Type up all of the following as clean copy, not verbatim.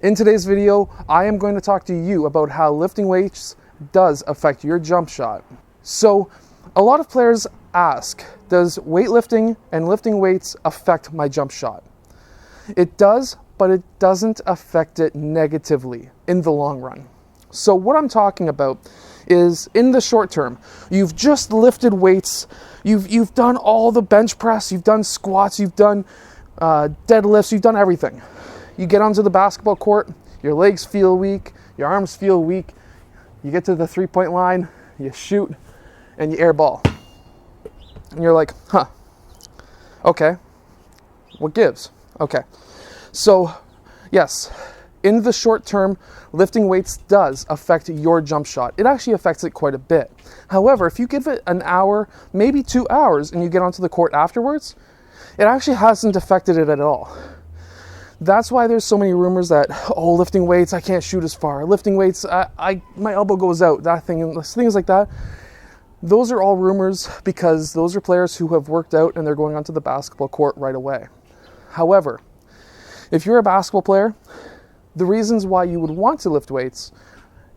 In today's video, I am going to talk to you about how lifting weights does affect your jump shot. So, a lot of players ask, does weightlifting and lifting weights affect my jump shot? It does, but it doesn't affect it negatively in the long run. So what I'm talking about is in the short term, you've just lifted weights, you've done all the bench press, you've done squats, you've done deadlifts, you've done everything. You get onto the basketball court, your legs feel weak, your arms feel weak, you get to the 3-point line, you shoot, and you airball. And you're like, okay, what gives? Okay, so yes, in the short term, lifting weights does affect your jump shot. It actually affects it quite a bit. However, if you give it an hour, maybe 2 hours, and you get onto the court afterwards, it actually hasn't affected it at all. That's why there's so many rumors that, oh, lifting weights, I can't shoot as far. Lifting weights, my elbow goes out, things like that. Those are all rumors because those are players who have worked out and they're going onto the basketball court right away. However, if you're a basketball player, the reasons why you would want to lift weights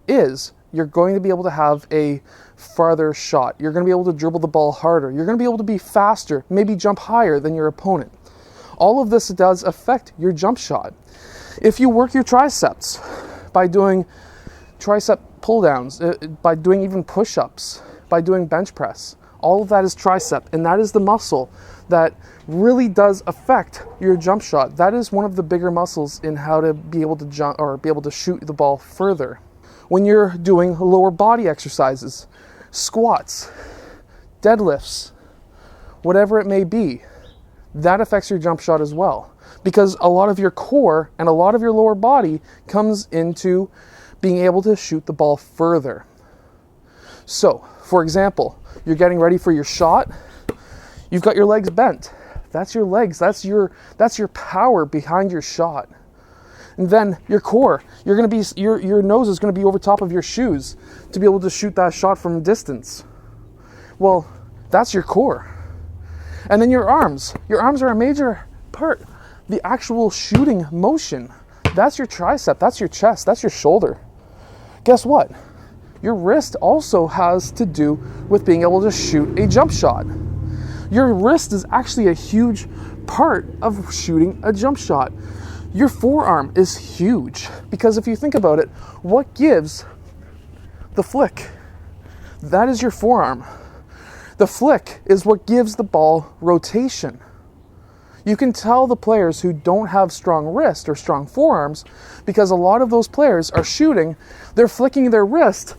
is you're going to be able to have a farther shot. You're going to be able to dribble the ball harder. You're going to be able to be faster, maybe jump higher than your opponent. All of this does affect your jump shot. If you work your triceps by doing tricep pull downs, by doing even push-ups, by doing bench press, all of that is tricep, and that is the muscle that really does affect your jump shot. That is one of the bigger muscles in how to be able to jump or be able to shoot the ball further. When you're doing lower body exercises, squats, deadlifts, whatever it may be, that affects your jump shot as well. Because a lot of your core and a lot of your lower body comes into being able to shoot the ball further. So, for example, you're getting ready for your shot, you've got your legs bent. That's your legs, that's your power behind your shot. And then your core, your nose is gonna be over top of your shoes to be able to shoot that shot from distance. Well, that's your core. And then your arms are a major part. The actual shooting motion, that's your tricep, that's your chest, that's your shoulder. Guess what? Your wrist also has to do with being able to shoot a jump shot. Your wrist is actually a huge part of shooting a jump shot. Your forearm is huge because if you think about it, what gives the flick? That is your forearm. The flick is what gives the ball rotation. You can tell the players who don't have strong wrist or strong forearms because a lot of those players are shooting, they're flicking their wrist,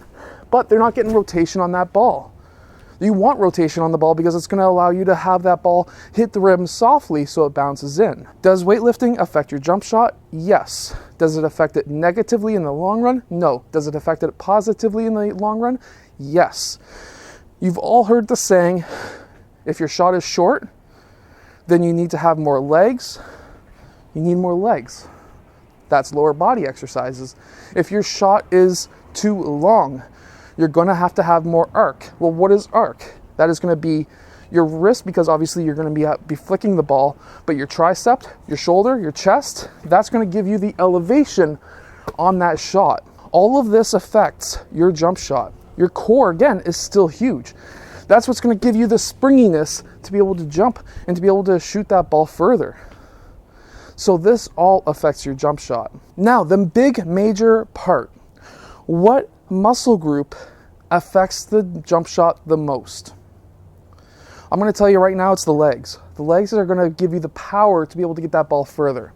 but they're not getting rotation on that ball. You want rotation on the ball because it's going to allow you to have that ball hit the rim softly so it bounces in. Does weightlifting affect your jump shot? Yes. Does it affect it negatively in the long run? No. Does it affect it positively in the long run? Yes. You've all heard the saying, if your shot is short, then you need to have more legs. You need more legs. That's lower body exercises. If your shot is too long, you're going to have more arc. Well, what is arc? That is going to be your wrist, because obviously you're going to be flicking the ball, but your tricep, your shoulder, your chest, that's going to give you the elevation on that shot. All of this affects your jump shot. Your core, again, is still huge. That's what's going to give you the springiness to be able to jump and to be able to shoot that ball further. So this all affects your jump shot. Now, the big major part. What muscle group affects the jump shot the most? I'm going to tell you right now, it's the legs. The legs are going to give you the power to be able to get that ball further.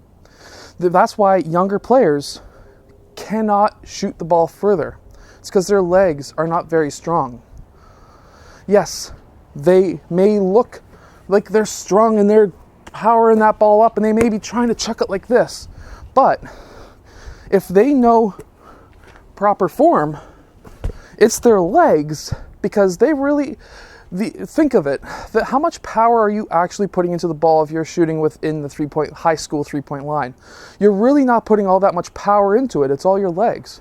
That's why younger players cannot shoot the ball further. It's because their legs are not very strong. Yes, they may look like they're strong and they're powering that ball up and they may be trying to chuck it like this. But if they know proper form, it's their legs, because they really, think of it, that how much power are you actually putting into the ball if you're shooting within the high school 3-point line? You're really not putting all that much power into it. It's all your legs.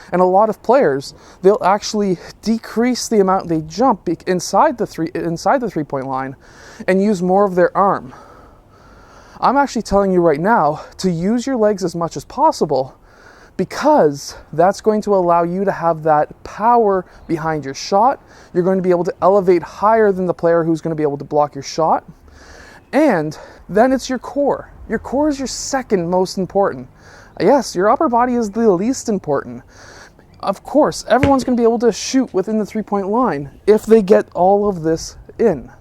And a lot of players, they'll actually decrease the amount they jump inside the 3-point line and use more of their arm. I'm actually telling you right now to use your legs as much as possible, because that's going to allow you to have that power behind your shot. You're going to be able to elevate higher than the player who's going to be able to block your shot. And then it's your core. Your core is your second most important. Yes, your upper body is the least important. Of course, everyone's going to be able to shoot within the three-point line if they get all of this in.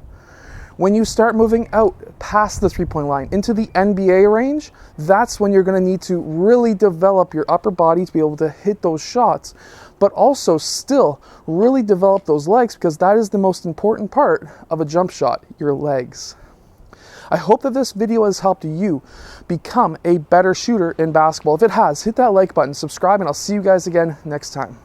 When you start moving out past the three-point line into the NBA range, that's when you're going to need to really develop your upper body to be able to hit those shots, but also still really develop those legs, because that is the most important part of a jump shot, your legs. I hope that this video has helped you become a better shooter in basketball. If it has, hit that like button, subscribe, and I'll see you guys again next time.